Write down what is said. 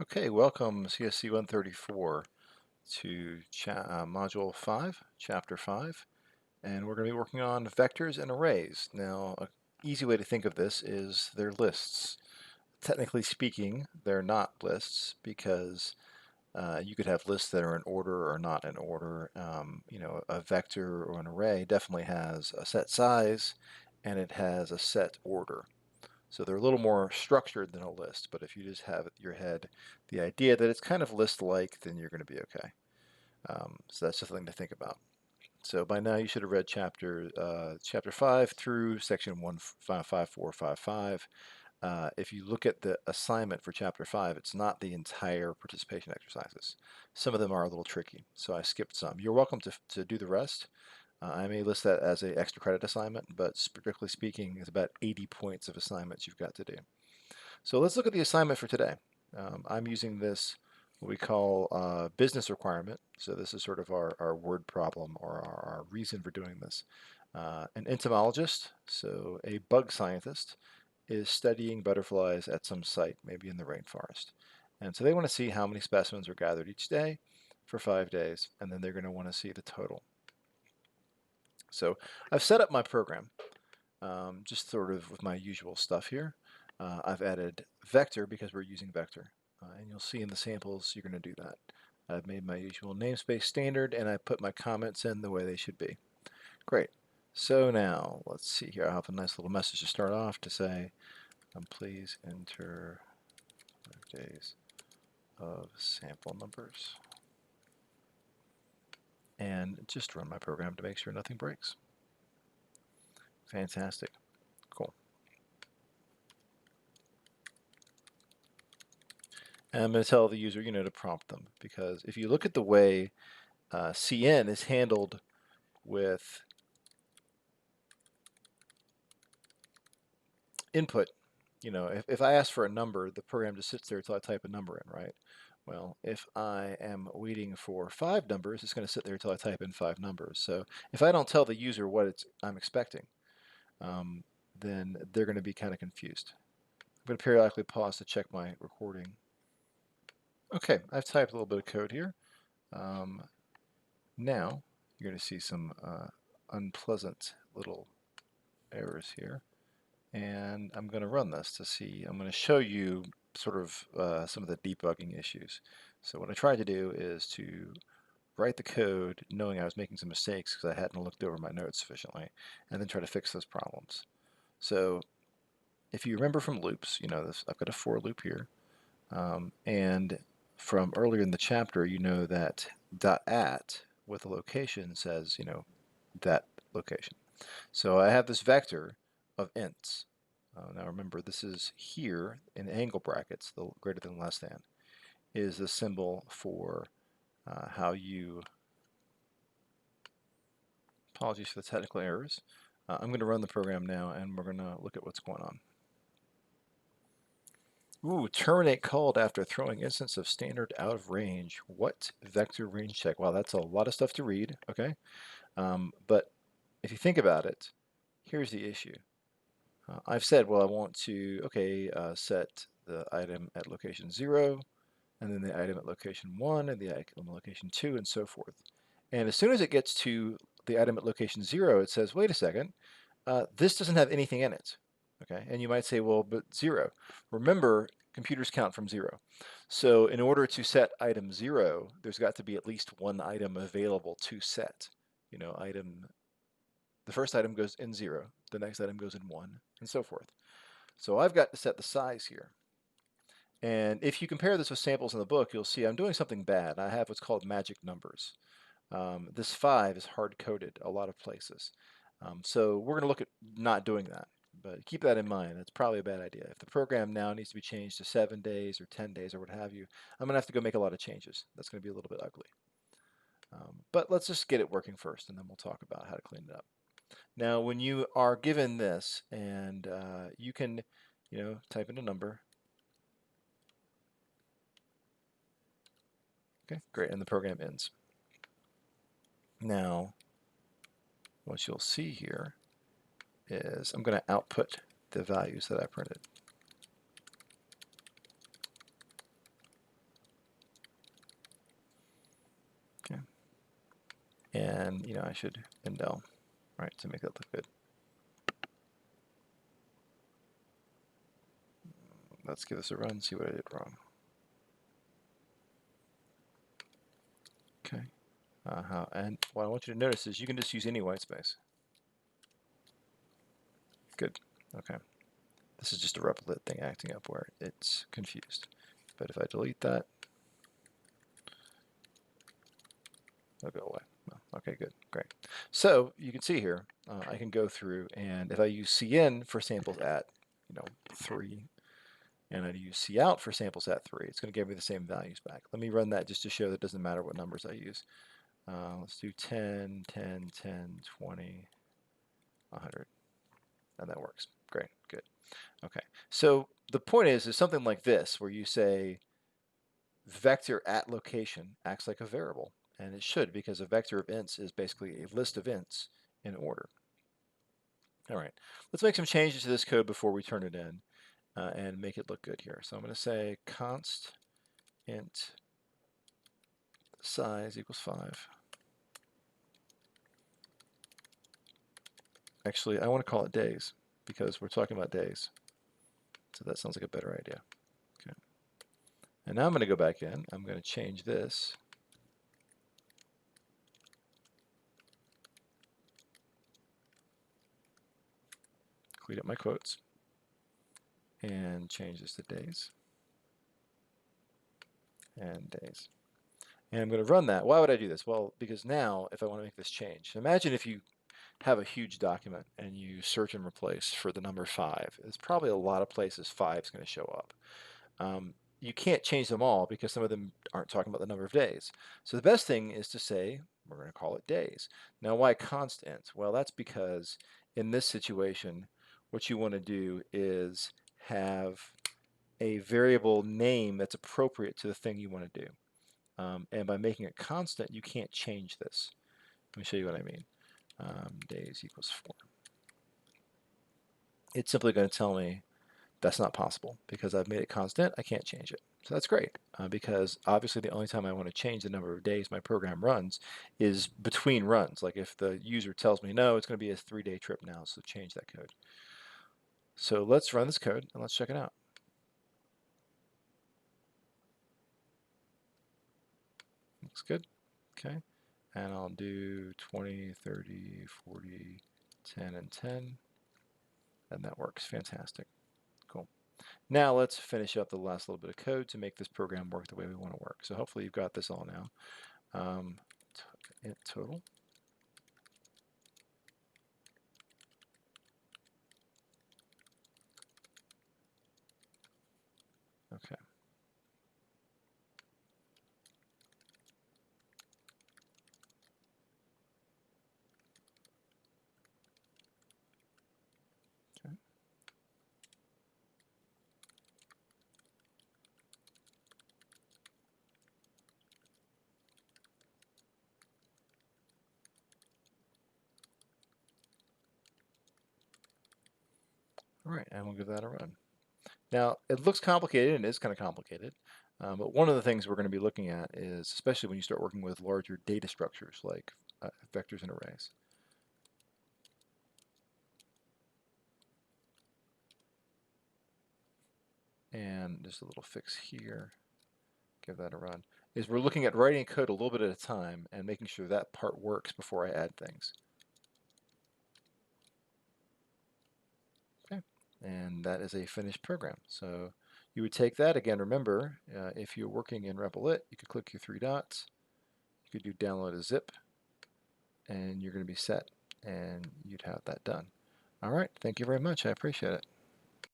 Okay, welcome csc134 to Module 5, Chapter 5, and we're going to be working on vectors and arrays. Now, an easy way to think of this is they're lists. Technically speaking, they're not lists because you could have lists that are in order or not in order. A vector or an array definitely has a set size and it has a set order. So they're a little more structured than a list, but if you just have in your head the idea that it's kind of list-like, then you're going to be okay. So that's just a thing to think about. So by now you should have read chapter 5 through section 15455. If you look at the assignment for chapter 5, it's not the entire participation exercises. Some of them are a little tricky, so I skipped some. You're welcome to do the rest. I may list that as an extra credit assignment, but strictly speaking, it's about 80 points of assignments you've got to do. So let's look at the assignment for today. I'm using this, what we call business requirement. So this is sort of our word problem or our reason for doing this. An entomologist, so a bug scientist, is studying butterflies at some site, maybe in the rainforest. And so they want to see how many specimens are gathered each day for 5 days, and then they're going to want to see the total. So I've set up my program just sort of with my usual stuff here. I've added vector because we're using vector. And you'll see in the samples you're going to do that. I've made my usual namespace standard and I put my comments in the way they should be. Great. So now let's see here. I have a nice little message to start off to say, please enter 5 days of sample numbers. And just run my program to make sure nothing breaks. Fantastic. Cool. And I'm going to tell the user, to prompt them, because if you look at the way CN is handled with input, if I ask for a number, the program just sits there until I type a number in, right? Well, if I am waiting for 5 numbers, it's going to sit there until I type in 5 numbers. So if I don't tell the user what I'm expecting, then they're going to be kind of confused. I'm going to periodically pause to check my recording. Okay, I've typed a little bit of code here. Now you're going to see some unpleasant little errors here. And I'm going to run this to see, I'm going to show you sort of some of the debugging issues. So what I tried to do is to write the code knowing I was making some mistakes because I hadn't looked over my notes sufficiently, and then try to fix those problems. So if you remember from loops, I've got a for loop here. And from earlier in the chapter, you know that .at with a location says, that location. So I have this vector of ints. Now remember, this is here in angle brackets, the greater than less than, is the symbol for how you, apologies for the technical errors. I'm going to run the program now and we're going to look at what's going on. Ooh, terminate called after throwing instance of standard out of range. What vector range check? Wow, that's a lot of stuff to read, okay? But if you think about it, here's the issue. I've said, well, I want to, set the item at location 0, and then the item at location 1, and the item at location 2, and so forth. And as soon as it gets to the item at location 0, it says, wait a second, this doesn't have anything in it. Okay, and you might say, well, but 0. Remember, computers count from 0. So in order to set item 0, there's got to be at least one item available to set. The first item goes in 0, the next item goes in 1, and so forth. So I've got to set the size here. And if you compare this with samples in the book, you'll see I'm doing something bad. I have what's called magic numbers. This 5 is hard-coded a lot of places. So we're going to look at not doing that. But keep that in mind. It's probably a bad idea. If the program now needs to be changed to 7 days or 10 days or what have you, I'm going to have to go make a lot of changes. That's going to be a little bit ugly. But let's just get it working first, and then we'll talk about how to clean it up. Now, when you are given this, and you can, type in a number. Okay, great, and the program ends. Now, what you'll see here is I'm going to output the values that I printed. and I should indel, right, to make that look good. Let's give this a run, see what I did wrong. Okay. And what I want you to notice is you can just use any white space. Good. Okay. This is just a replit thing acting up where it's confused. But if I delete that, it'll go away. Okay, good, great. So you can see here, I can go through, and if I use cin for samples at 3, and I use cout for samples at 3, it's going to give me the same values back. Let me run that just to show that it doesn't matter what numbers I use. Let's do 10, 10, 10, 20, 100, and that works. Great, good. Okay, so the point is something like this, where you say vector at location acts like a variable, and it should, because a vector of ints is basically a list of ints in order. All right, let's make some changes to this code before we turn it in and make it look good here. So I'm going to say const int size equals 5. Actually, I want to call it days because we're talking about days. So that sounds like a better idea. Okay. And now I'm going to go back in. I'm going to change this. Clean up my quotes. And change this to days. And days. And I'm going to run that. Why would I do this? Well, because now if I want to make this change, imagine if you have a huge document and you search and replace for the number 5. There's probably a lot of places 5 is going to show up. You can't change them all because some of them aren't talking about the number of days. So the best thing is to say, we're going to call it days. Now why const int? Well, that's because in this situation, what you want to do is have a variable name that's appropriate to the thing you want to do. And by making it constant, you can't change this. Let me show you what I mean. Days equals 4. It's simply going to tell me that's not possible because I've made it constant. I can't change it. So that's great because obviously the only time I want to change the number of days my program runs is between runs. Like if the user tells me, no, it's going to be a 3-day trip now, so change that code. So let's run this code and let's check it out. Looks good. Okay. And I'll do 20, 30, 40, 10, and 10. And that works. Fantastic. Cool. Now let's finish up the last little bit of code to make this program work the way we want to work. So hopefully you've got this all now. Int total. Okay. Okay. All right, and we'll give that a run. Now, it looks complicated, and it is kind of complicated, but one of the things we're going to be looking at is, especially when you start working with larger data structures like vectors and arrays. And just a little fix here, give that a run, is we're looking at writing code a little bit at a time and making sure that part works before I add things. Okay, and that is a finished program. So you would take that, again, remember, if you're working in Replit, you could click your 3 dots, you could do download a zip, and you're going to be set, and you'd have that done. All right, thank you very much. I appreciate it.